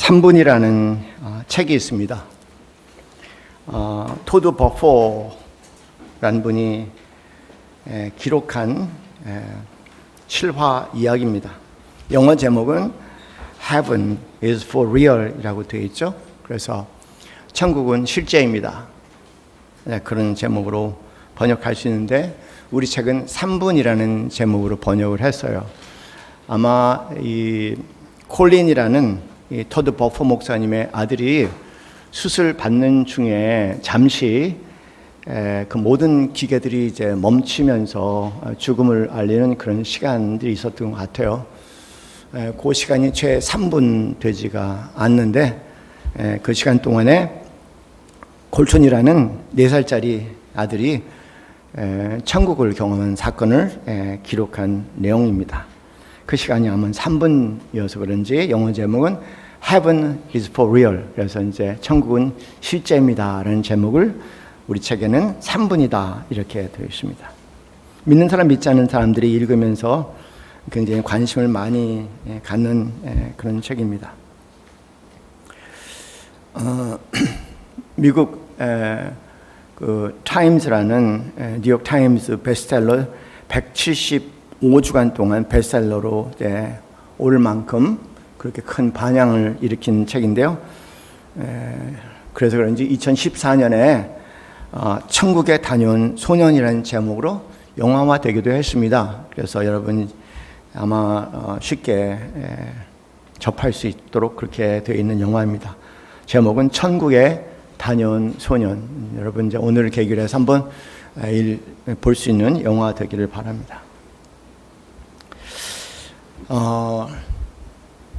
3분이라는 책이 있습니다. 토드 버포라는 분이 기록한 실화 이야기입니다. 영어 제목은 Heaven is for real 이라고 되어 있죠. 그래서 천국은 실제입니다. 그런 제목으로 번역할 수 있는데 우리 책은 3분이라는 제목으로 번역을 했어요. 아마 이 콜린이라는 이 토드 버포 목사님의 아들이 수술 받는 중에 잠시 그 모든 기계들이 이제 멈추면서 죽음을 알리는 그런 시간들이 있었던 것 같아요. 그 시간이 채 3분 되지가 않는데 그 시간 동안에 콜튼이라는 4살짜리 아들이 천국을 경험한 사건을 기록한 내용입니다. 그 시간이 아마 3분이어서 그런지 영어 제목은 Heaven is for real. 그래서 이제 천국은 실제입니다라는 제목을 우리 책에는 3분이다 이렇게 되어 있습니다. 믿는 사람 믿지 않는 사람들이 읽으면서 굉장히 관심을 많이 갖는 그런 책입니다. 미국 그 타임스라는 뉴욕 타임스 베스트셀러 175주간 동안 베스트셀러로 올 만큼 그렇게 큰 반향을 일으킨 책인데요. 그래서 그런지 2014년에 천국에 다녀온 소년이라는 제목으로 영화화 되기도 했습니다. 그래서 여러분이 아마 쉽게 접할 수 있도록 그렇게 되어 있는 영화입니다. 제목은 천국에 다녀온 소년. 여러분 이제 오늘 계기로 해서 한번 볼 수 있는 영화 되기를 바랍니다.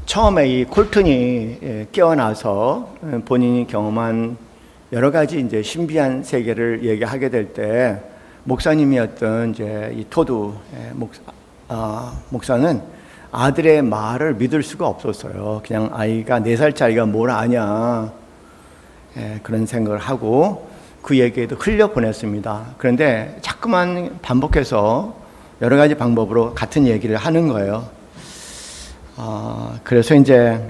처음에 이 콜튼이 깨어나서 본인이 경험한 여러 가지 이제 신비한 세계를 얘기하게 될 때 목사님이었던 이제 이 토드 목사는 아들의 말을 믿을 수가 없었어요. 그냥 아이가 4살짜리가 뭘 아냐 그런 생각을 하고 그 얘기에도 흘려 보냈습니다. 그런데 자꾸만 반복해서 여러 가지 방법으로 같은 얘기를 하는 거예요. 그래서 이제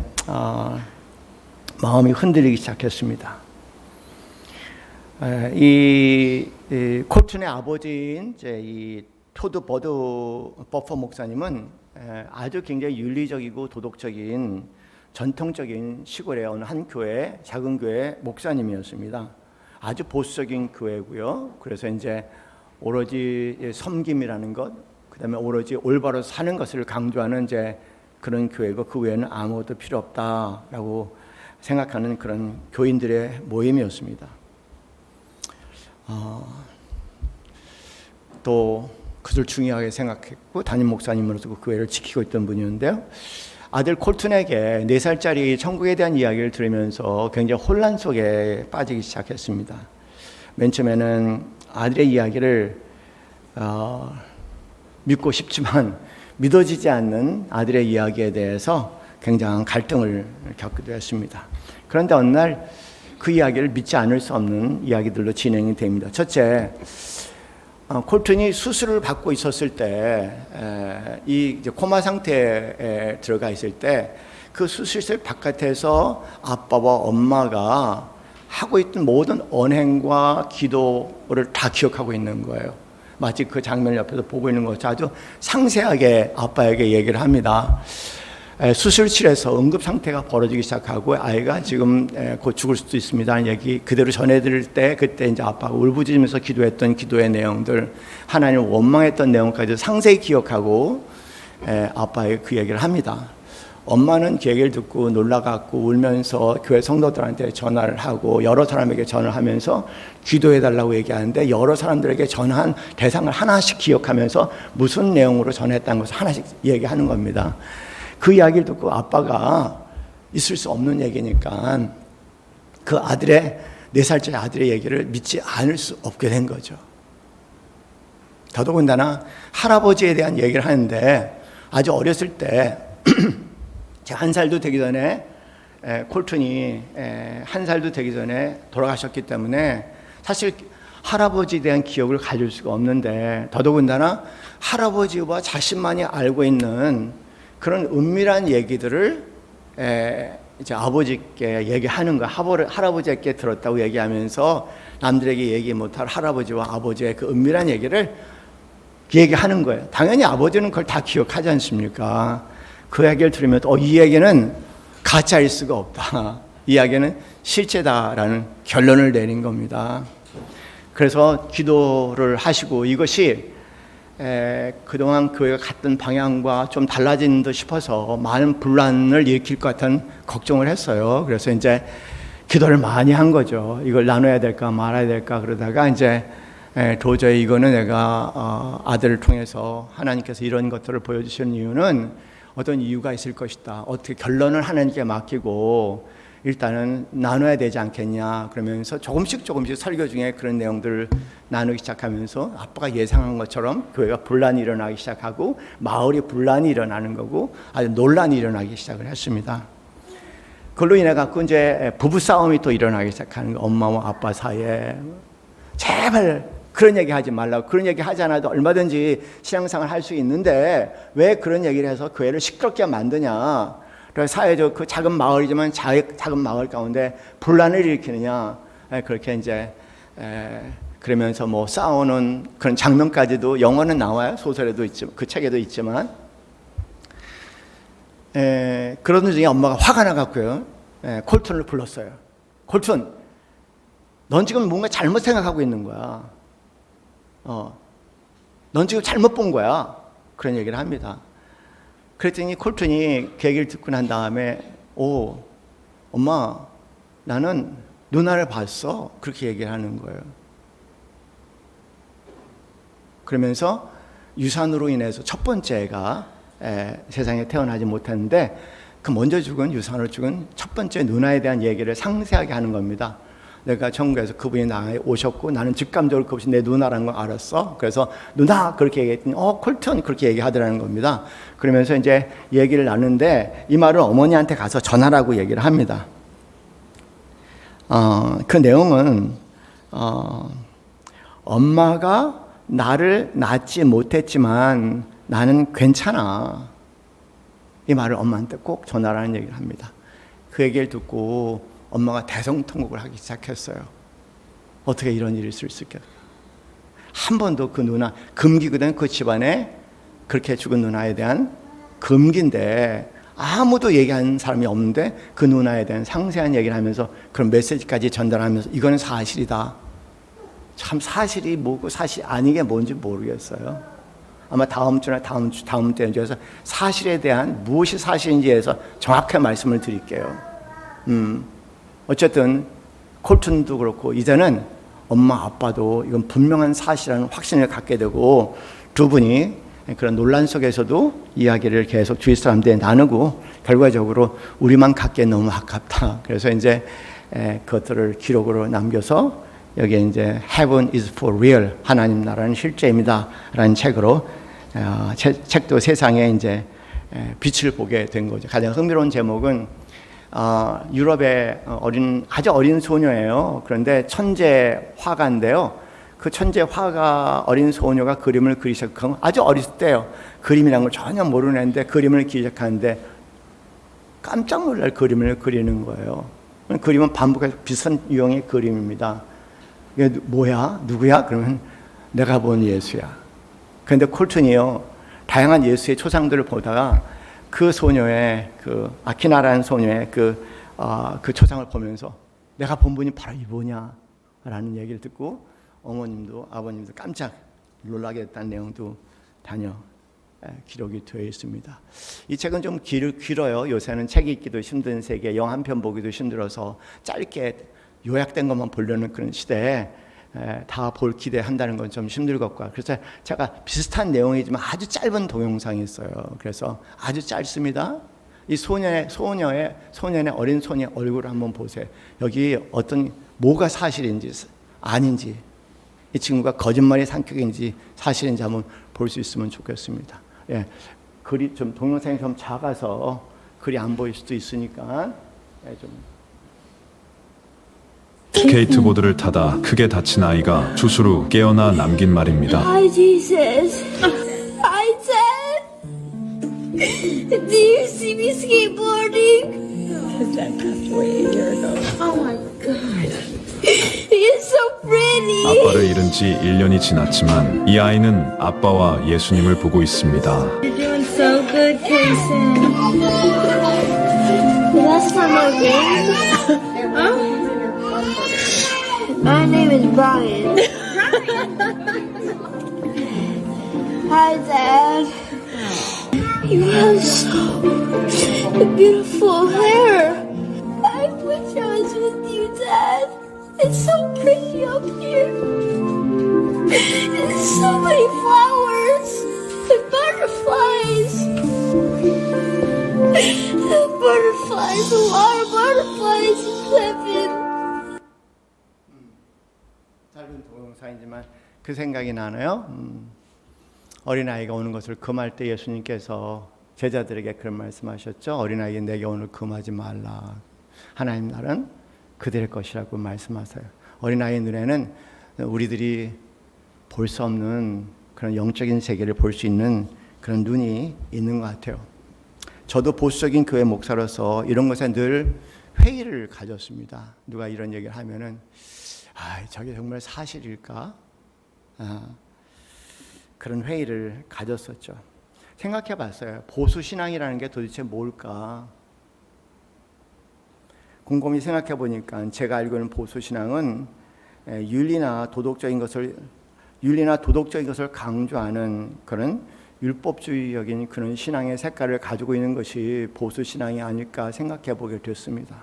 마음이 흔들리기 시작했습니다. 이 콜튼의 아버지인 이제 이 토드 버포 목사님은 아주 굉장히 윤리적이고 도덕적인 전통적인 시골의 어느 한 교회, 작은 교회 목사님이었습니다. 아주 보수적인 교회고요. 그래서 이제 오로지 섬김이라는 것, 그다음에 오로지 올바로 사는 것을 강조하는 이제 그런 교회고 그 외에는 아무것도 필요 없다라고 생각하는 그런 교인들의 모임이었습니다. 또 그들 중요하게 생각했고 담임 목사님으로서 그 교회를 지키고 있던 분이었는데요. 아들 콜튼에게 4살짜리 천국에 대한 이야기를 들으면서 굉장히 혼란 속에 빠지기 시작했습니다. 맨 처음에는 아들의 이야기를 믿고 싶지만 믿어지지 않는 아들의 이야기에 대해서 굉장한 갈등을 겪기도 했습니다. 그런데 어느 날 그 이야기를 믿지 않을 수 없는 이야기들로 진행이 됩니다. 첫째, 콜튼이 수술을 받고 있었을 때, 이 이제 코마 상태에 들어가 있을 때, 그 수술실 바깥에서 아빠와 엄마가 하고 있던 모든 언행과 기도를 다 기억하고 있는 거예요. 마치 그 장면을 옆에서 보고 있는 것처럼 아주 상세하게 아빠에게 얘기를 합니다. 수술실에서 응급 상태가 벌어지기 시작하고 아이가 지금 곧 죽을 수도 있습니다 하는 얘기 그대로 전해드릴 때 그때 이제 아빠가 울부짖으면서 기도했던 기도의 내용들, 하나님을 원망했던 내용까지 상세히 기억하고 아빠에게 그 얘기를 합니다. 엄마는 그 얘기를 듣고 놀라갖고 울면서 교회 성도들한테 전화를 하고 여러 사람에게 전화를 하면서 기도해달라고 얘기하는데 여러 사람들에게 전화한 대상을 하나씩 기억하면서 무슨 내용으로 전했다는 것을 하나씩 얘기하는 겁니다. 그 이야기를 듣고 아빠가 있을 수 없는 얘기니까 그 아들의 4살짜리 아들의 얘기를 믿지 않을 수 없게 된 거죠. 더더군다나 할아버지에 대한 얘기를 하는데 아주 어렸을 때 1살도 되기 전에 콜튼이 1살도 되기 전에 돌아가셨기 때문에 사실 할아버지에 대한 기억을 가질 수가 없는데 더더군다나 할아버지와 자신만이 알고 있는 그런 은밀한 얘기들을 이제 아버지께 얘기하는 거야. 할아버지께 들었다고 얘기하면서 남들에게 얘기 못할 할아버지와 아버지의 그 은밀한 얘기를 얘기하는 거예요. 당연히 아버지는 그걸 다 기억하지 않습니까? 그 얘기를 들으면 이 얘기는 가짜일 수가 없다. 이 이야기는 실제다라는 결론을 내린 겁니다. 그래서 기도를 하시고 이것이 그동안 교회가 갔던 방향과 좀 달라진 듯 싶어서 많은 분란을 일으킬 것 같은 걱정을 했어요. 그래서 이제 기도를 많이 한 거죠. 이걸 나눠야 될까 말아야 될까 그러다가 이제 도저히 이거는 내가 아들을 통해서 하나님께서 이런 것들을 보여주시는 이유는 어떤 이유가 있을 것이다. 어떻게 결론을 하나님께 맡기고 일단은 나눠야 되지 않겠냐 그러면서 조금씩 설교 중에 그런 내용들을 나누기 시작하면서 아빠가 예상한 것처럼 교회가 분란이 일어나기 시작하고 마을이 분란이 일어나는 거고 아주 논란이 일어나기 시작을 했습니다. 그걸로 인해 갖고 이제 부부 싸움이 또 일어나기 시작하는 거. 엄마와 아빠 사이에 제발 그런 얘기 하지 말라고. 그런 얘기 하지 않아도 얼마든지 신앙생활 할 수 있는데 왜 그런 얘기를 해서 교회를 시끄럽게 만드냐. 사회적 그 작은 마을이지만 작은 마을 가운데 분란을 일으키느냐. 그렇게 이제 그러면서 뭐 싸우는 그런 장면까지도 영화는 나와요. 소설에도 있지만 그 책에도 있지만 그런 중에 엄마가 화가 나갖고요. 콜튼을 불렀어요. 콜튼, 넌 지금 뭔가 잘못 생각하고 있는 거야. 넌 지금 잘못 본 거야. 그런 얘기를 합니다. 그랬더니 콜튼이 그 얘기를 듣고 난 다음에 엄마 나는 누나를 봤어. 그렇게 얘기를 하는 거예요. 그러면서 유산으로 인해서 첫 번째가 세상에 태어나지 못했는데 그 먼저 죽은 유산으로 죽은 첫 번째 누나에 대한 얘기를 상세하게 하는 겁니다. 내가 천국에서 그분이 나에 오셨고 나는 직감적으로 그것이 내 누나라는 걸 알았어. 그래서 누나 그렇게 얘기했더니 콜튼 그렇게 얘기하더라는 겁니다. 그러면서 이제 얘기를 나누는데 이 말을 어머니한테 가서 전하라고 얘기를 합니다. 그 내용은 엄마가 나를 낳지 못했지만 나는 괜찮아. 이 말을 엄마한테 꼭 전하라는 얘기를 합니다. 그 얘기를 듣고 엄마가 대성통곡을 하기 시작했어요. 어떻게 이런 일이 있을 수 있겠어요? 한 번도 그 누나, 금기거든. 그 집안에 그렇게 죽은 누나에 대한 금기인데 아무도 얘기하는 사람이 없는데 그 누나에 대한 상세한 얘기를 하면서 그런 메시지까지 전달하면서 이거는 사실이다. 참 사실이 뭐고 사실 아니게 뭔지 모르겠어요. 아마 다음 주나 다음 때에 서 사실에 대한 무엇이 사실인지에 대해서 정확한 말씀을 드릴게요. 어쨌든 콜튼도 그렇고 이제는 엄마 아빠도 이건 분명한 사실이라는 확신을 갖게 되고 두 분이 그런 논란 속에서도 이야기를 계속 주위 사람들에 나누고 결과적으로 우리만 갖기엔 너무 아깝다. 그래서 이제 그것들을 기록으로 남겨서 여기에 이제 Heaven is for real, 하나님 나라는 실제입니다 라는 책으로 책도 세상에 이제 빛을 보게 된 거죠. 가장 흥미로운 제목은 유럽의 아주 어린 소녀예요. 그런데 천재 화가인데요. 그 천재 화가 어린 소녀가 그림을 그리기 시작하고 아주 어렸을 때요. 그림이라는 걸 전혀 모르는 애인데 그림을 그리기 시작하는데 깜짝 놀랄 그림을 그리는 거예요. 그림은 반복해서 비슷한 유형의 그림입니다. 이게 뭐야? 누구야? 그러면 내가 본 예수야. 그런데 콜튼이요. 다양한 예수의 초상들을 보다가 그 소녀의 그 아키나라는 소녀의 그 초상을 보면서 내가 본 분이 바로 이분이야라는 얘기를 듣고 어머님도 아버님도 깜짝 놀라게 됐다는 내용도 다녀 기록이 되어 있습니다. 이 책은 좀 길어요. 요새는 책 읽기도 힘든 세계, 영 한 편 보기도 힘들어서 짧게 요약된 것만 보려는 그런 시대에 다 볼 기대한다는 건 좀 힘들 것 같고요. 그래서 제가 비슷한 내용이지만 아주 짧은 동영상이 있어요. 그래서 아주 짧습니다. 이 소년의 어린 소녀의 얼굴을 한번 보세요. 여기 뭐가 사실인지 아닌지, 이 친구가 거짓말의 성격인지 사실인지 한번 볼 수 있으면 좋겠습니다. 글이 좀 동영상이 좀 작아서 글이 안 보일 수도 있으니까 좀. 스케이트보드를 타다 크게 다친 아이가 주수로 깨어나 남긴 말입니다. Hi, Jesus. Hi, Dad. Do you see me skateboarding? His dad passed away a year ago. Oh my god. He is so pretty. 아빠를 잃은 지 1년이 지났지만 이 아이는 아빠와 예수님을 보고 있습니다. You're doing so good, Kason. Last time I came, my name is Brian. Hi, Dad. You have so beautiful hair. I wish I was with you, Dad. It's so pretty up here. There's so many flowers and butterflies. Butterflies, a lot of butterflies in heaven. 짧은 동영상이지만 그 생각이 나네요. 어린아이가 오는 것을 금할 때 예수님께서 제자들에게 그런 말씀하셨죠. 어린아이가 내게 오늘 금하지 말라. 하나님 나라는 그들의 것이라고 말씀하세요. 어린아이 눈에는 우리들이 볼 수 없는 그런 영적인 세계를 볼 수 있는 그런 눈이 있는 것 같아요. 저도 보수적인 교회 목사로서 이런 것에 늘 회의를 가졌습니다. 누가 이런 얘기를 하면은 저게 정말 사실일까? 그런 회의를 가졌었죠. 생각해 봤어요. 보수신앙이라는 게 도대체 뭘까? 곰곰이 생각해 보니까 제가 알고 있는 보수신앙은 윤리나 도덕적인 것을 강조하는 그런 율법주의적인 그런 신앙의 색깔을 가지고 있는 것이 보수신앙이 아닐까 생각해 보게 됐습니다.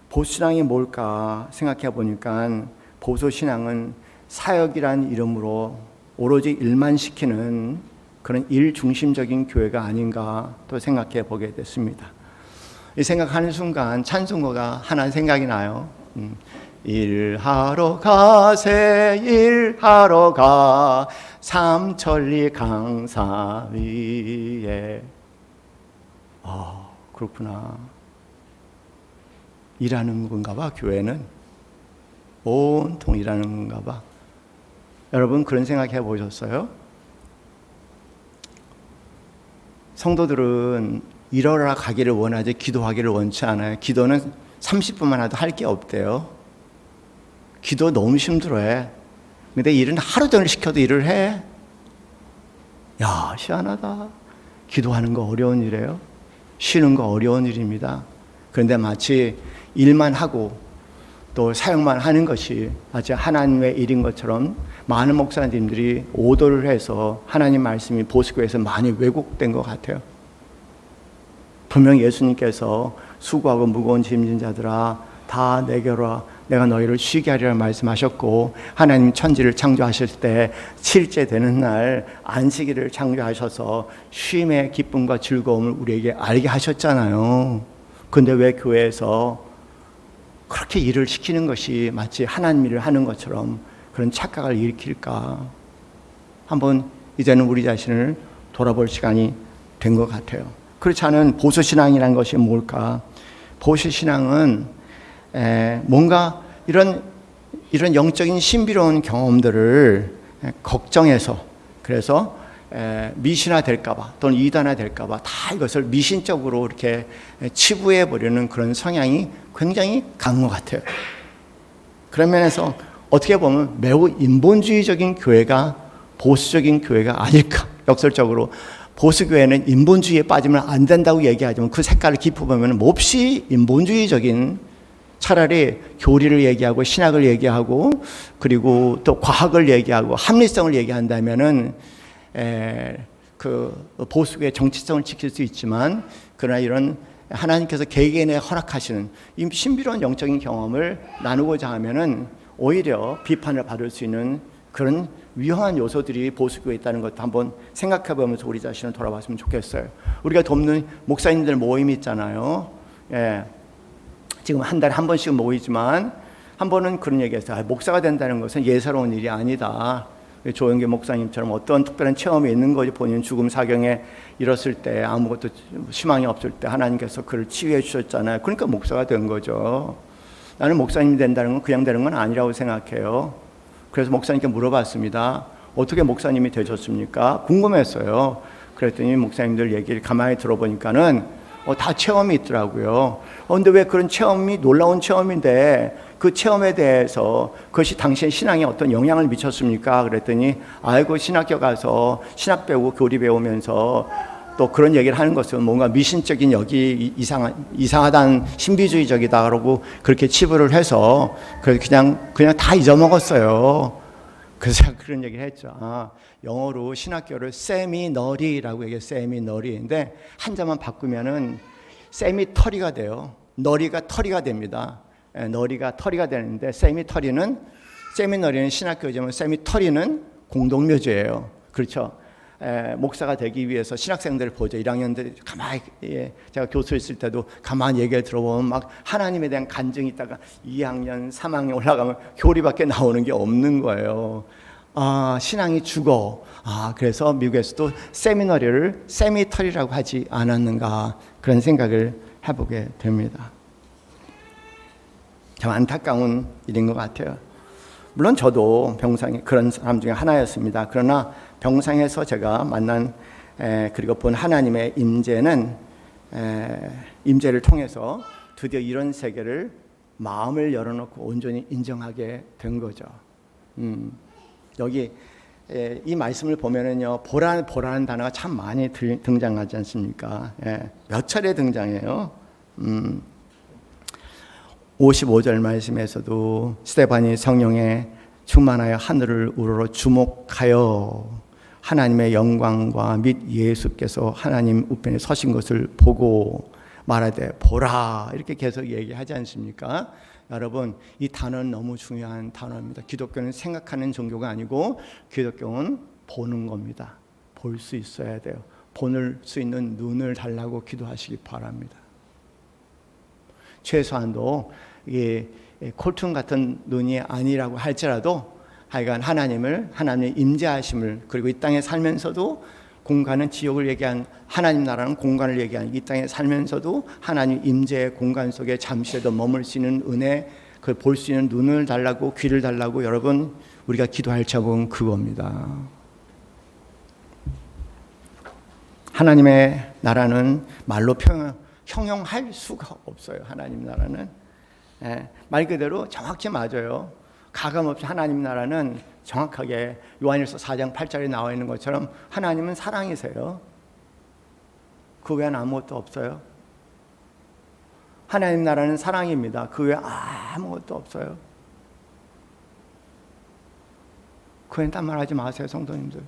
보수신앙이 뭘까 생각해 보니까 보수신앙은 사역이란 이름으로 오로지 일만 시키는 그런 일 중심적인 교회가 아닌가 또 생각해 보게 됐습니다. 이 생각하는 순간 찬송가가 하나 생각이 나요. 일하러 가세 일하러 가 삼천리 강사 위에. 그렇구나. 일하는 건가 봐. 교회는 온통 일하는 건가 봐. 여러분 그런 생각 해보셨어요? 성도들은 일하러 가기를 원하지 기도하기를 원치 않아요. 기도는 30분만 해도 할 게 없대요. 기도 너무 힘들어해. 근데 일은 하루 종일 시켜도 일을 해. 야, 희한하다. 기도하는 거 어려운 일이에요. 쉬는 거 어려운 일입니다. 그런데 마치 일만 하고 또 사역만 하는 것이 마치 하나님의 일인 것처럼 많은 목사님들이 오도를 해서 하나님 말씀이 보수교회에서 많이 왜곡된 것 같아요. 분명 예수님께서 수고하고 무거운 짐진 자들아 다 내게로 와 내가 너희를 쉬게 하리라 말씀하셨고, 하나님 천지를 창조하실 때 7째 되는 날 안식일을 창조하셔서 쉼의 기쁨과 즐거움을 우리에게 알게 하셨잖아요. 근데 왜 교회에서 그렇게 일을 시키는 것이 마치 하나님 일을 하는 것처럼 그런 착각을 일으킬까? 한번 이제는 우리 자신을 돌아볼 시간이 된 것 같아요. 그렇지 않은 보수신앙이라는 것이 뭘까? 보수신앙은 뭔가 이런 영적인 신비로운 경험들을 걱정해서, 그래서 미신화 될까봐 또는 이단화 될까봐 다 이것을 미신적으로 이렇게 치부해 버리는 그런 성향이 굉장히 강한 것 같아요. 그런 면에서 어떻게 보면 매우 인본주의적인 교회가 보수적인 교회가 아닐까. 역설적으로 보수교회는 인본주의에 빠지면 안 된다고 얘기하지만 그 색깔을 깊이 보면 몹시 인본주의적인, 차라리 교리를 얘기하고 신학을 얘기하고 그리고 또 과학을 얘기하고 합리성을 얘기한다면은 그 보수교의 정치성을 지킬 수 있지만, 그러나 이런 하나님께서 개개인에 허락하시는 이 신비로운 영적인 경험을 나누고자 하면은 오히려 비판을 받을 수 있는 그런 위험한 요소들이 보수교회에 있다는 것도 한번 생각해 보면서 우리 자신을 돌아봤으면 좋겠어요. 우리가 돕는 목사님들 모임이 있잖아요. 지금 한 달에 한 번씩 모이지만 한 번은 그런 얘기했어요. 목사가 된다는 것은 예사로운 일이 아니다. 조영계 목사님처럼 어떤 특별한 체험이 있는 거지, 본인 죽음 사경에 이뤘을 때 아무것도 희망이 없을 때 하나님께서 그를 치유해 주셨잖아요. 그러니까 목사가 된 거죠. 나는 목사님이 된다는 건 그냥 되는 건 아니라고 생각해요. 그래서 목사님께 물어봤습니다. 어떻게 목사님이 되셨습니까? 궁금했어요. 그랬더니 목사님들 얘기를 가만히 들어보니까는 다 체험이 있더라고요. 근데 왜 그런 체험이 놀라운 체험인데 그 체험에 대해서 그것이 당신의 신앙에 어떤 영향을 미쳤습니까? 그랬더니 아이고 신학교 가서 신학 배우고 교리 배우면서 또 그런 얘기를 하는 것은 뭔가 미신적인 여기 이상하다는 신비주의적이다 그러고 그렇게 치부를 해서 그냥 다 잊어먹었어요. 그래서 제가 그런 얘기를 했죠. 영어로 신학교를 세미너리라고 얘기해요. 세미너리인데 한자만 바꾸면은 세미터리가 돼요. 너리가 터리가 됩니다. 너리가 터리가 되는데 세미너리는 신학교지만 세미터리는 공동묘지예요. 그렇죠? 목사가 되기 위해서 신학생들을 보죠. 1학년들이 가만히 제가 교수에 있을 때도 가만히 얘기를 들어보면 막 하나님에 대한 간증이 있다가 2학년, 3학년 올라가면 교리밖에 나오는 게 없는 거예요. 신앙이 죽어. 그래서 미국에서도 세미너리를 세미터리라고 하지 않았는가 그런 생각을 해보게 됩니다. 참 안타까운 일인 것 같아요. 물론 저도 병상에 그런 사람 중에 하나였습니다. 그러나 병상에서 제가 만난 그리고 본 하나님의 임재를 통해서 드디어 이런 세계를 마음을 열어놓고 온전히 인정하게 된 거죠. 여기 이 말씀을 보면은요, 보라는 단어가 참 많이 등장하지 않습니까? 몇 차례 등장해요. 55절 말씀에서도 스데반이 성령에 충만하여 하늘을 우러러 주목하여 하나님의 영광과 및 예수께서 하나님 우편에 서신 것을 보고 말하되 보라 이렇게 계속 얘기하지 않습니까? 여러분 이 단어는 너무 중요한 단어입니다. 기독교는 생각하는 종교가 아니고 기독교는 보는 겁니다. 볼 수 있어야 돼요. 볼 수 있는 눈을 달라고 기도하시기 바랍니다. 최소한도 이게 콜툰 같은 눈이 아니라고 할지라도 하여간 하나님의 임재하심을 그리고 이 땅에 살면서도 공간은 지옥을 얘기한 하나님 나라는 공간을 얘기한 이 땅에 살면서도 하나님 임재의 공간 속에 잠시라도 머물 수 있는 은혜 그 볼 수 있는 눈을 달라고 귀를 달라고 여러분 우리가 기도할 제목은 그겁니다. 하나님의 나라는 말로 형용할 수가 없어요. 하나님 나라는 말 그대로 정확히 맞아요. 가감없이 하나님 나라는 정확하게 요한일서 4장 8절에 나와 있는 것처럼 하나님은 사랑이세요. 그 외엔 아무것도 없어요. 하나님 나라는 사랑입니다. 그 외에 아무것도 없어요. 그 외엔 딴 말 하지 마세요, 성도님들.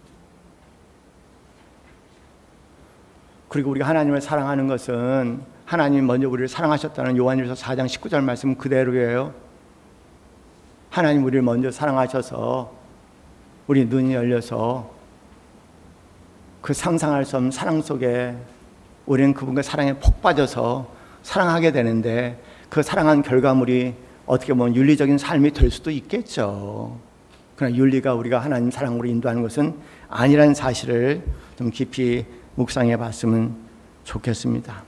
그리고 우리가 하나님을 사랑하는 것은 하나님이 먼저 우리를 사랑하셨다는 요한일서 4장 19절 말씀 그대로예요. 하나님 우리를 먼저 사랑하셔서 우리 눈이 열려서 그 상상할 수 없는 사랑 속에 우리는 그분과 사랑에 폭 빠져서 사랑하게 되는데 그 사랑한 결과물이 어떻게 보면 윤리적인 삶이 될 수도 있겠죠. 그러나 윤리가 우리가 하나님 사랑으로 인도하는 것은 아니라는 사실을 좀 깊이 묵상해 봤으면 좋겠습니다.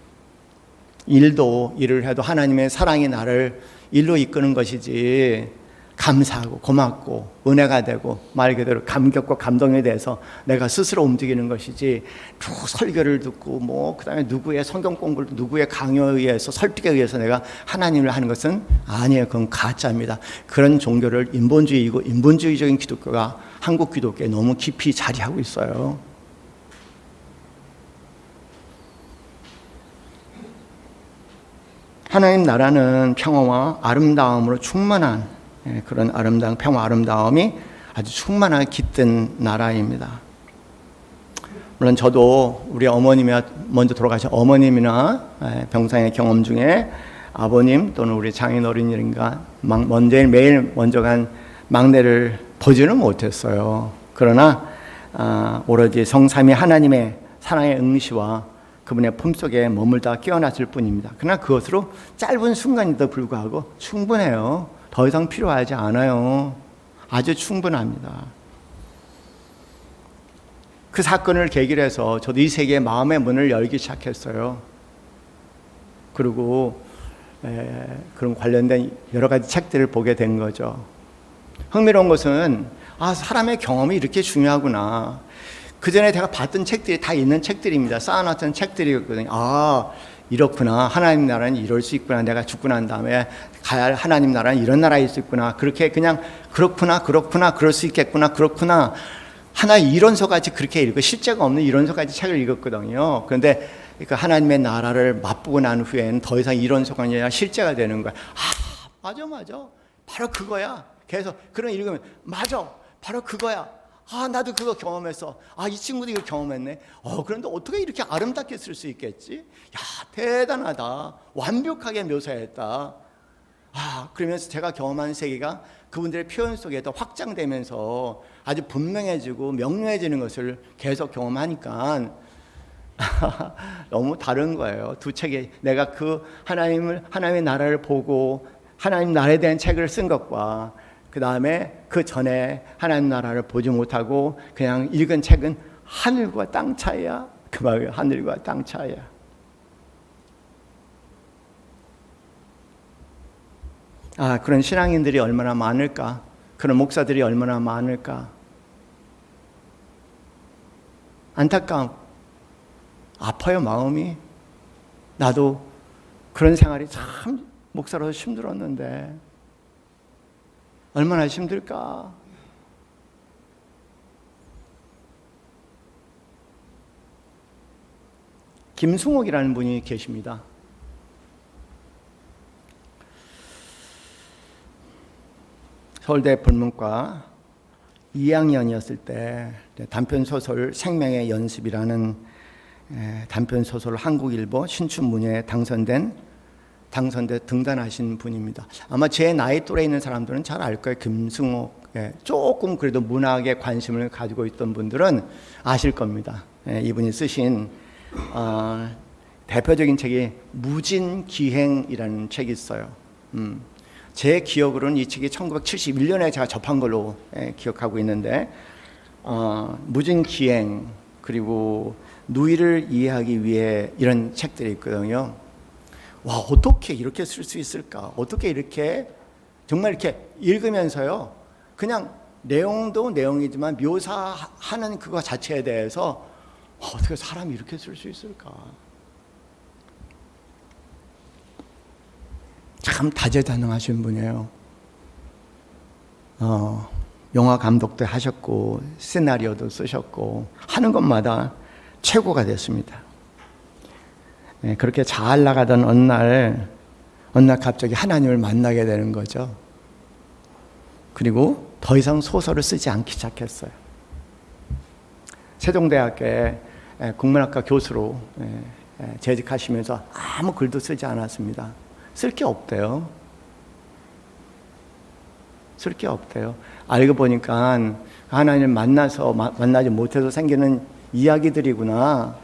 일을 해도 하나님의 사랑이 나를 일로 이끄는 것이지 감사하고 고맙고 은혜가 되고 말 그대로 감격과 감동에 대해서 내가 스스로 움직이는 것이지 쭉 설교를 듣고 그다음에 누구의 성경 공부를 누구의 강요에 의해서 설득에 의해서 내가 하나님을 하는 것은 아니에요. 그건 가짜입니다. 그런 종교를 인본주의적인 기독교가 한국 기독교에 너무 깊이 자리하고 있어요. 하나님 나라는 평화와 아름다움으로 충만한 그런 아름다움, 평화 아름다움이 아주 충만하게 깃든 나라입니다. 물론 저도 우리 어머님이 먼저 돌아가신 어머님이나 병상의 경험 중에 아버님 또는 우리 장인어른이인가 매일 먼저 간 막내를 보지는 못했어요. 그러나 오로지 성삼위 하나님의 사랑의 응시와 그분의 품속에 머물다 깨어났을 뿐입니다. 그러나 그것으로 짧은 순간에도 불구하고 충분해요. 더 이상 필요하지 않아요. 아주 충분합니다. 그 사건을 계기로 해서 저도 이 세계의 마음의 문을 열기 시작했어요. 그리고 그런 관련된 여러 가지 책들을 보게 된 거죠. 흥미로운 것은 사람의 경험이 이렇게 중요하구나. 그 전에 제가 봤던 책들이 다 있는 책들입니다. 쌓아놨던 책들이거든요. 이렇구나. 하나님 나라는 이럴 수 있구나. 내가 죽고 난 다음에 가야 할 하나님 나라는 이런 나라일 수 있구나. 그렇게 그냥 그렇구나, 그럴 수 있겠구나, 그렇구나. 하나의 이론서까지 그렇게 읽고 실제가 없는 이론서까지 책을 읽었거든요. 그런데 그 하나님의 나라를 맛보고 난 후에는 더 이상 이론서가 아니라 실제가 되는 거야. 맞아. 바로 그거야. 계속 그런 읽으면 맞아. 바로 그거야. 나도 그거 경험했어. 이 친구도 이거 경험했네. 그런데 어떻게 이렇게 아름답게 쓸 수 있겠지? 대단하다. 완벽하게 묘사했다. 그러면서 제가 경험한 세계가 그분들의 표현 속에 더 확장되면서 아주 분명해지고 명료해지는 것을 계속 경험하니까 너무 다른 거예요. 두 책에 내가 그 하나님의 나라를 보고 하나님 나라에 대한 책을 쓴 것과 그 다음에 그 전에 하나님 나라를 보지 못하고 그냥 읽은 책은 하늘과 땅 차이야. 그 말이에요. 하늘과 땅 차이야. 그런 신앙인들이 얼마나 많을까? 그런 목사들이 얼마나 많을까? 안타까움, 아파요 마음이. 나도 그런 생활이 참 목사로서 힘들었는데 얼마나 힘들까? 김승옥이라는 분이 계십니다. 서울대 불문과 2학년이었을 때 단편소설 생명의 연습이라는 단편소설 한국일보 신춘문예에 당선돼 등단하신 분입니다. 아마 제 나이 또래 있는 사람들은 잘 알 거예요. 김승옥. 조금 그래도 문학에 관심을 가지고 있던 분들은 아실 겁니다. 이분이 쓰신 대표적인 책이 무진기행이라는 책이 있어요. 제 기억으로는 이 책이 1971년에 제가 접한 걸로 기억하고 있는데 무진기행 그리고 누이를 이해하기 위해 이런 책들이 있거든요. 어떻게 이렇게 쓸 수 있을까? 어떻게 이렇게 정말 이렇게 읽으면서요 그냥 내용도 내용이지만 묘사하는 그거 자체에 대해서 어떻게 사람이 이렇게 쓸 수 있을까? 참 다재다능하신 분이에요. 영화 감독도 하셨고 시나리오도 쓰셨고 하는 것마다 최고가 됐습니다. 그렇게 잘 나가던 어느 날 갑자기 하나님을 만나게 되는 거죠. 그리고 더 이상 소설을 쓰지 않기 시작했어요. 세종대학교에 국문학과 교수로 재직하시면서 아무 글도 쓰지 않았습니다. 쓸 게 없대요. 알고 보니까 하나님을 만나지 못해서 생기는 이야기들이구나.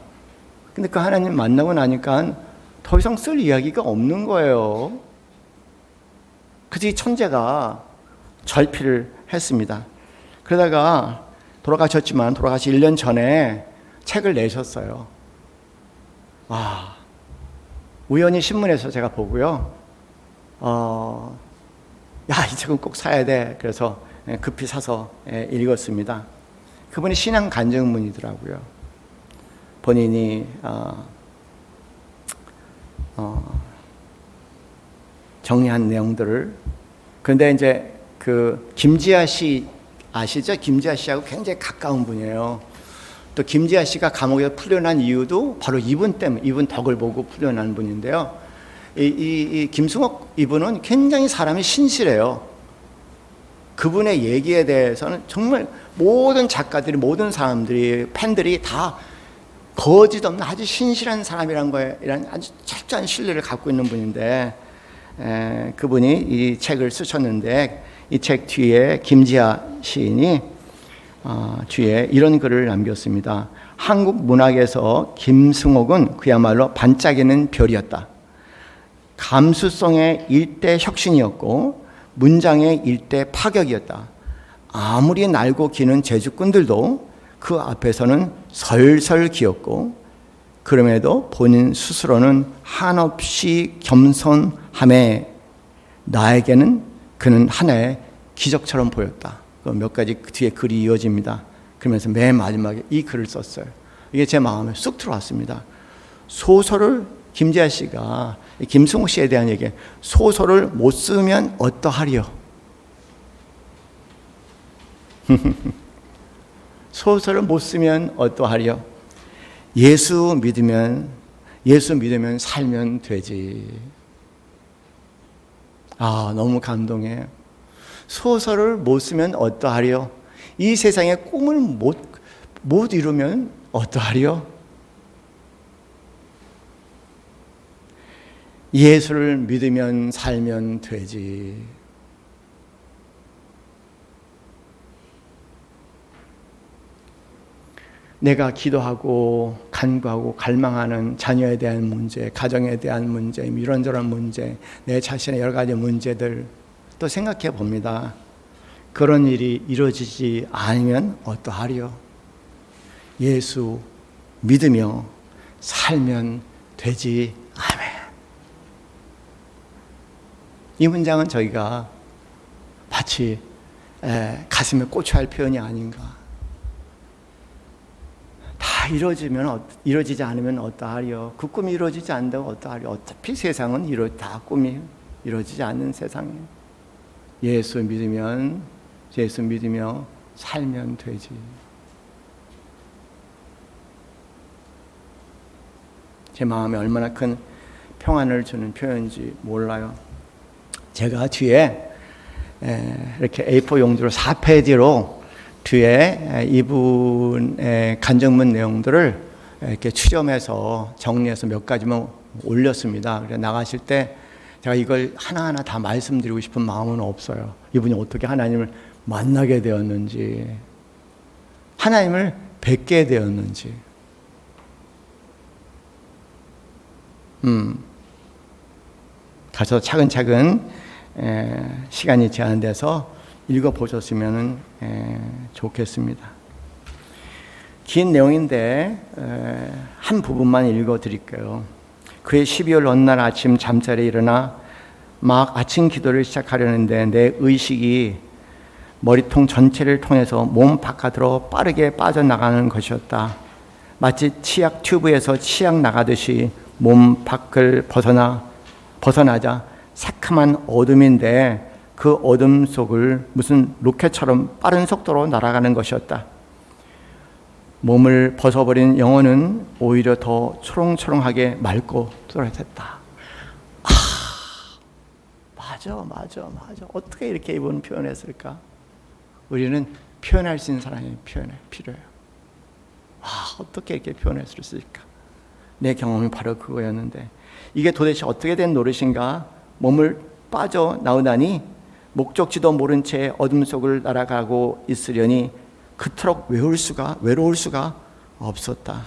근데 그 하나님 만나고 나니까 더 이상 쓸 이야기가 없는 거예요. 그래서 이 천재가 절필을 했습니다. 그러다가 돌아가셨지만 돌아가시 1년 전에 책을 내셨어요. 우연히 신문에서 제가 보고요. 이 책은 꼭 사야 돼. 그래서 급히 사서 읽었습니다. 그분이 신앙 간증문이더라고요. 본인이 정리한 내용들을. 그런데 이제 그 김지아 씨 아시죠? 김지아 씨하고 굉장히 가까운 분이에요. 또 김지아 씨가 감옥에서 풀려난 이유도 바로 이분 덕을 보고 풀려난 분인데요. 이 김승옥 이분은 굉장히 사람이 신실해요. 그분의 얘기에 대해서는 정말 모든 작가들이, 모든 사람들이, 팬들이 다 거짓 없는 아주 신실한 사람이라는 거에 아주 철저한 신뢰를 갖고 있는 분인데, 그분이 이 책을 쓰셨는데, 이 책 뒤에 김지아 시인이 뒤에 이런 글을 남겼습니다. 한국 문학에서 김승옥은 그야말로 반짝이는 별이었다. 감수성의 일대 혁신이었고 문장의 일대 파격이었다. 아무리 날고 기는 제주꾼들도 그 앞에서는 설설 기었고, 그럼에도 본인 스스로는 한없이 겸손함에 나에게는 그는 하나의 기적처럼 보였다. 몇 가지 뒤에 글이 이어집니다. 그러면서 맨 마지막에 이 글을 썼어요. 이게 제 마음에 쑥 들어왔습니다. 소설을 김재하 씨가 김승욱 씨에 대한 얘기, 소설을 못 쓰면 어떠하리요? 소설을 못 쓰면 어떠하리요? 예수 믿으면 살면 되지. 아, 너무 감동해요. 소설을 못 쓰면 어떠하리요? 이 세상의 꿈을 못 이루면 어떠하리요? 예수를 믿으면 살면 되지. 내가 기도하고 간구하고 갈망하는 자녀에 대한 문제, 가정에 대한 문제, 이런저런 문제, 내 자신의 여러 가지 문제들 또 생각해 봅니다. 그런 일이 이루어지지 않으면 어떠하리요? 예수 믿으며 살면 되지. 아멘. 이 문장은 저희가 마치 가슴에 꽂혀야 할 표현이 아닌가. 다 이루어지지 않으면 어떠하리요? 그 꿈이 이루어지지 않는다고 어떠하리요? 어차피 세상은 다 꿈이 이루어지지 않는 세상이에요. 예수 믿으며 살면 되지. 제 마음에 얼마나 큰 평안을 주는 표현인지 몰라요. 제가 뒤에 이렇게 A4 용지로 4페이지로 뒤에 이분의 간증문 내용들을 이렇게 추점해서 정리해서 몇 가지만 올렸습니다. 그래서 나가실 때 제가 이걸 하나하나 다 말씀드리고 싶은 마음은 없어요. 이분이 어떻게 하나님을 만나게 되었는지, 하나님을 뵙게 되었는지. 가서 차근차근 시간이 제한돼서 읽어보셨으면 좋겠습니다. 긴 내용인데 한 부분만 읽어드릴게요. 그의 12월 어느 날 아침 잠자리에 일어나 막 아침 기도를 시작하려는데 내 의식이 머리통 전체를 통해서 몸 바깥으로 빠르게 빠져나가는 것이었다. 마치 치약 튜브에서 치약 나가듯이 몸 밖을 벗어나자 새카만 어둠인데 그 어둠 속을 무슨 로켓처럼 빠른 속도로 날아가는 것이었다. 몸을 벗어버린 영혼은 오히려 더 초롱초롱하게 맑고 또렷했다. 맞아. 어떻게 이렇게 이분 표현했을까? 우리는 표현할 수 있는 사람이 필요해요. 어떻게 이렇게 표현할 수 있을까? 내 경험이 바로 그거였는데 이게 도대체 어떻게 된 노릇인가? 몸을 빠져나오다니 목적지도 모른 채 어둠 속을 날아가고 있으려니 그토록 외로울 수가 없었다.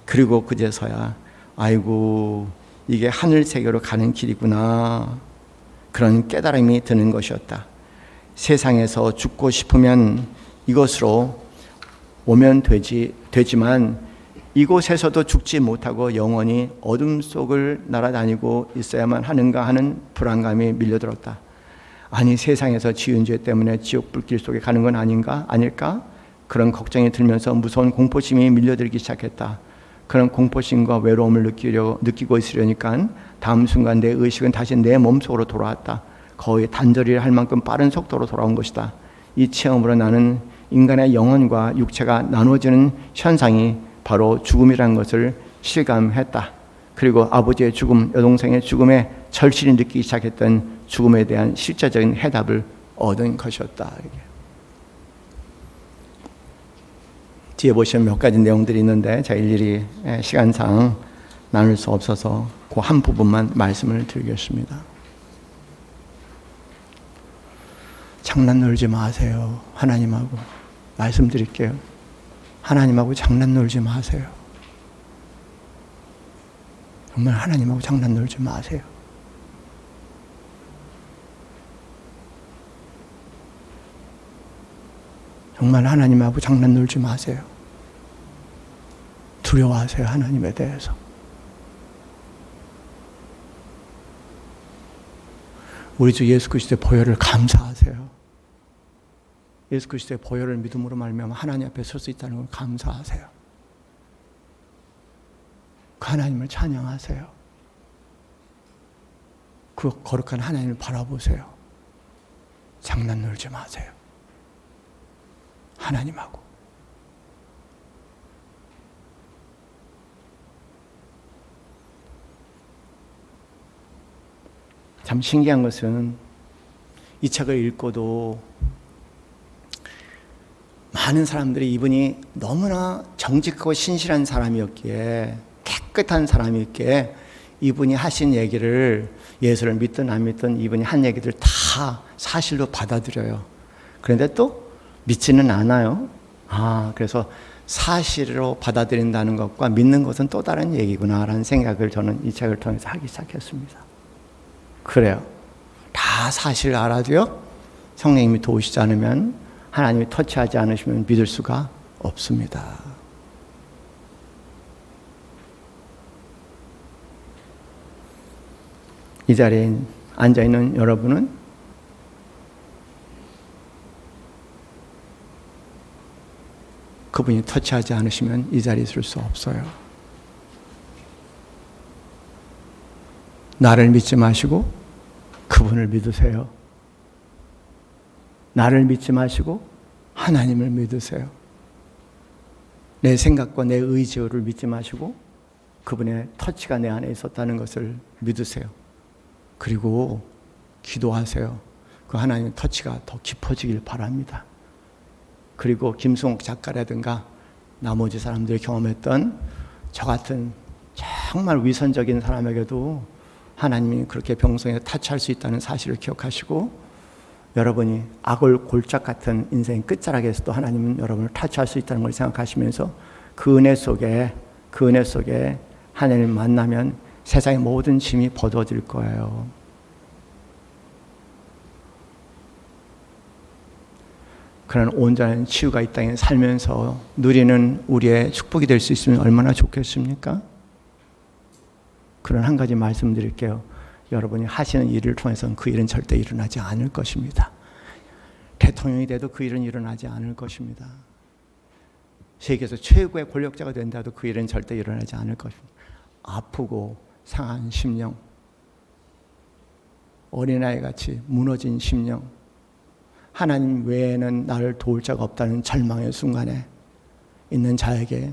그리고 그제서야 아이고 이게 하늘 세계로 가는 길이구나, 그런 깨달음이 드는 것이었다. 세상에서 죽고 싶으면 이곳으로 오면 되지만 이곳에서도 죽지 못하고 영원히 어둠 속을 날아다니고 있어야만 하는가 하는 불안감이 밀려들었다. 아니 세상에서 지은 죄 때문에 지옥 불길 속에 가는 건 아닐까? 그런 걱정이 들면서 무서운 공포심이 밀려들기 시작했다. 그런 공포심과 외로움을 느끼고 있으려니까 다음 순간 내 의식은 다시 내 몸속으로 돌아왔다. 거의 단절이를 할 만큼 빠른 속도로 돌아온 것이다. 이 체험으로 나는 인간의 영혼과 육체가 나눠지는 현상이 바로 죽음이라는 것을 실감했다. 그리고 아버지의 죽음, 여동생의 죽음에 절실히 느끼기 시작했던 죽음에 대한 실제적인 해답을 얻은 것이었다. 뒤에 보시면 몇 가지 내용들이 있는데 제가 일일이 시간상 나눌 수 없어서 그 한 부분만 말씀을 드리겠습니다. 장난 놀지 마세요. 하나님하고 말씀드릴게요. 하나님하고 장난 놀지 마세요. 정말 하나님하고 장난 놀지 마세요. 정말 하나님하고 장난 놀지 마세요. 두려워하세요. 하나님에 대해서. 우리 주 예수 그리스도의 보혈을 감사하세요. 예수 그리스도의 보혈을 믿음으로 말미암아 하나님 앞에 설 수 있다는 걸 감사하세요. 그 하나님을 찬양하세요. 그 거룩한 하나님을 바라보세요. 장난 놀지 마세요. 하나님하고. 참 신기한 것은 이 책을 읽고도 많은 사람들이 이분이 너무나 정직하고 신실한 사람이었기에, 깨끗한 사람이었기에 이분이 하신 얘기를, 예수를 믿든 안 믿든 이분이 한 얘기들 다 사실로 받아들여요. 그런데 또 믿지는 않아요. 그래서 사실로 받아들인다는 것과 믿는 것은 또 다른 얘기구나라는 생각을 저는 이 책을 통해서 하기 시작했습니다. 그래요. 다 사실 알아도요, 성령님이 도우시지 않으면, 하나님이 터치하지 않으시면 믿을 수가 없습니다. 이 자리에 앉아있는 여러분은 그분이 터치하지 않으시면 이 자리에 있을 수 없어요. 나를 믿지 마시고 그분을 믿으세요. 나를 믿지 마시고 하나님을 믿으세요. 내 생각과 내 의지를 믿지 마시고 그분의 터치가 내 안에 있었다는 것을 믿으세요. 그리고 기도하세요. 그 하나님의 터치가 더 깊어지길 바랍니다. 그리고 김승옥 작가라든가 나머지 사람들이 경험했던 저 같은 정말 위선적인 사람에게도 하나님이 그렇게 병성에 타치할 수 있다는 사실을 기억하시고, 여러분이 악을 골짝 같은 인생 끝자락에서도 하나님은 여러분을 타치할 수 있다는 걸 생각하시면서 그 은혜 속에 하나님을 만나면 세상의 모든 짐이 벗어질 거예요. 그런 온전한 치유가 이 땅에 살면서 누리는 우리의 축복이 될 수 있으면 얼마나 좋겠습니까? 그런 한 가지 말씀드릴게요. 여러분이 하시는 일을 통해서는 그 일은 절대 일어나지 않을 것입니다. 대통령이 돼도 그 일은 일어나지 않을 것입니다. 세계에서 최고의 권력자가 된다도 그 일은 절대 일어나지 않을 것입니다. 아프고 상한 심령, 어린아이같이 무너진 심령, 하나님 외에는 나를 도울 자가 없다는 절망의 순간에 있는 자에게,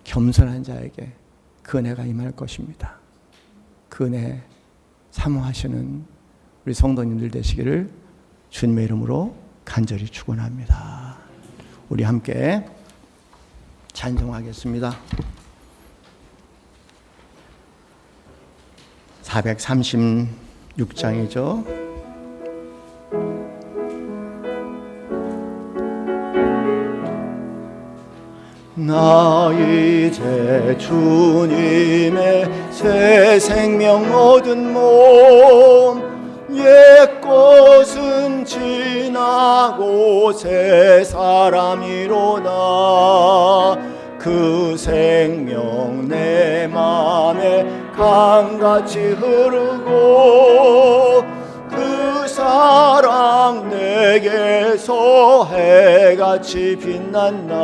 겸손한 자에게 그 은혜가 임할 것입니다. 그 은혜 사모하시는 우리 성도님들 되시기를 주님의 이름으로 간절히 축원합니다. 우리 함께 찬송하겠습니다. 436장이죠. 나 이제 주님의 새 생명 얻은 몸, 옛 것은 지나고 새 사람이로다. 그 생명 내 맘에 강같이 흐르고 그 사랑 내게서 해같이 빛난다.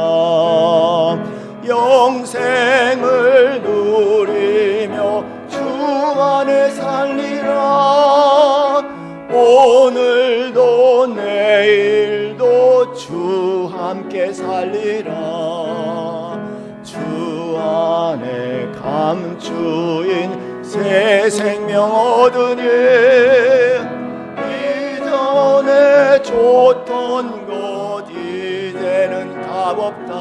영생을 누리며 주 안에 살리라. 오늘도 내일도 주 함께 살리라. 주 안에 감추인 새 생명 얻으니 이전에 줬던 것 이제는 값없다.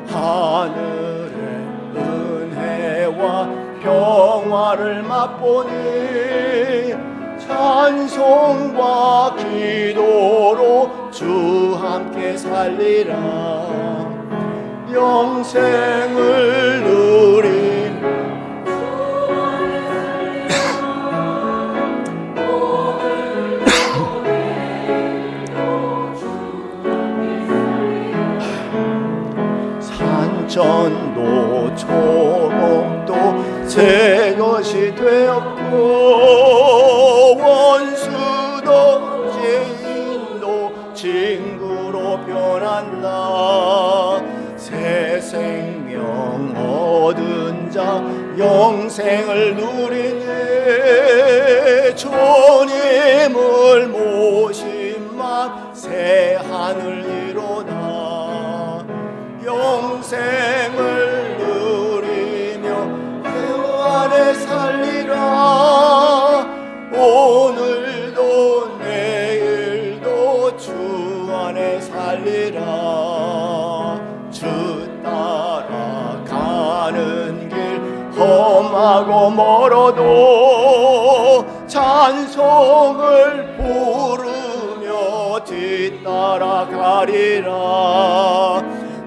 하늘의 은혜와 평화를 맛보니 찬송과 기도로 주 함께 살리라. 영생을 누린 산천도 초목도 새 것이 되었고 원수도 지인도 친구로 변한다. 새 생명 얻은 자 영생을 누리니 주님을 모신 맘 새 하늘이로다. 영생을 누리며 그 안에 살리라. 오늘도 내일도 주 안에 살리라. 주 따라가는 길 험하고 멀어도 찬송을 부르며 뒤따라가리라.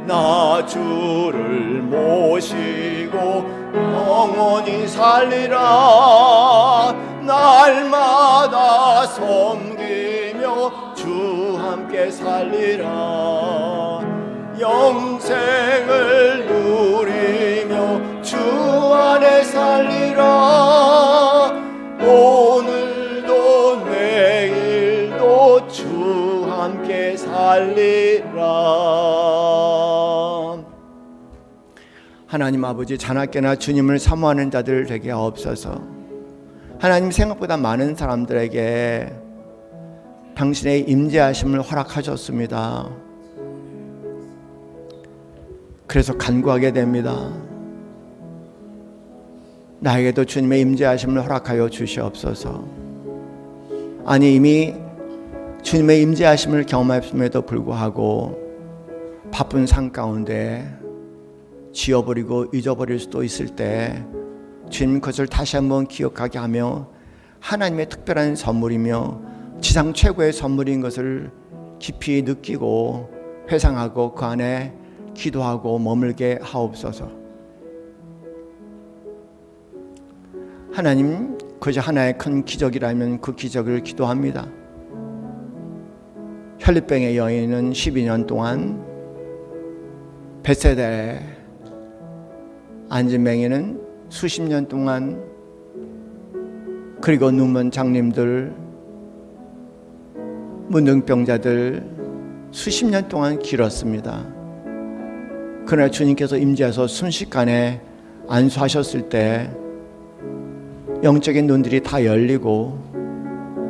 나 주를 모시고 영원히 살리라. 날마다 섬기며 주 함께 살리라. 영생을 누리며 주 안에 살리라. 오늘도 내일도 주 함께 살리라. 하나님 아버지, 자나깨나 주님을 사모하는 자들 되게 하옵소서. 하나님, 생각보다 많은 사람들에게 당신의 임재하심을 허락하셨습니다. 그래서 간구하게 됩니다. 나에게도 주님의 임재하심을 허락하여 주시옵소서. 아니, 이미 주님의 임재하심을 경험했음에도 불구하고 바쁜 삶 가운데 지워버리고 잊어버릴 수도 있을 때 주님 그것을 다시 한번 기억하게 하며 하나님의 특별한 선물이며 지상 최고의 선물인 것을 깊이 느끼고 회상하고 그 안에 기도하고 머물게 하옵소서. 하나님, 그저 하나의 큰 기적이라면 그 기적을 기도합니다. 혈류병의 여인은 12년 동안, 벳세다에 앉은 맹인은 수십 년 동안, 그리고 눈먼 장님들, 문둥병자들 수십 년 동안 길었습니다. 그러나 주님께서 임재하셔서 순식간에 안수하셨을 때 영적인 눈들이 다 열리고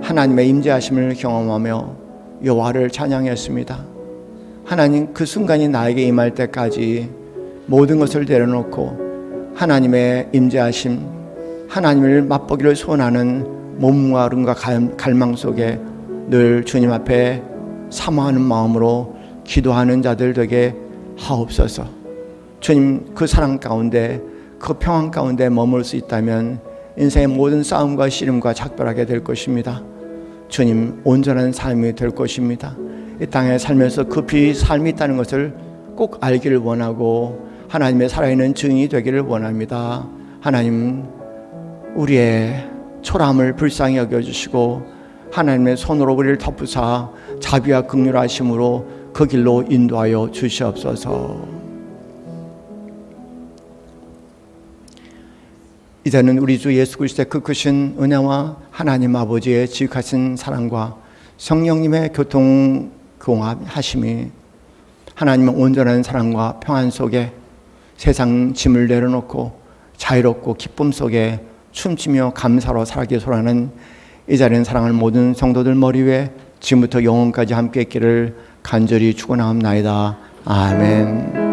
하나님의 임재하심을 경험하며 여호와를 찬양했습니다. 하나님, 그 순간이 나에게 임할 때까지 모든 것을 내려놓고 하나님의 임재하심, 하나님을 맛보기를 소원하는 몸부림과 갈망 속에 늘 주님 앞에 사모하는 마음으로 기도하는 자들 되게 하옵소서. 주님, 그 사랑 가운데, 그 평안 가운데 머물 수 있다면 인생의 모든 싸움과 시름과 작별하게 될 것입니다. 주님, 온전한 삶이 될 것입니다. 이 땅에 살면서 급히 삶이 있다는 것을 꼭 알기를 원하고 하나님의 살아있는 증인이 되기를 원합니다. 하나님, 우리의 초라함을 불쌍히 여겨주시고 하나님의 손으로 우리를 덮으사 자비와 긍휼하심으로 그 길로 인도하여 주시옵소서. 이제는 우리 주 예수 그리스도의 그 크신 은혜와 하나님 아버지의 지극하신 사랑과 성령님의 교통공합하심이 하나님의 온전한 사랑과 평안 속에 세상 짐을 내려놓고 자유롭고 기쁨 속에 춤추며 감사로 살아가기 소원하는 이 자리는 사랑하는 모든 성도들 머리 위에 지금부터 영원까지 함께 있기를 간절히 축원하옵나이다. 아멘.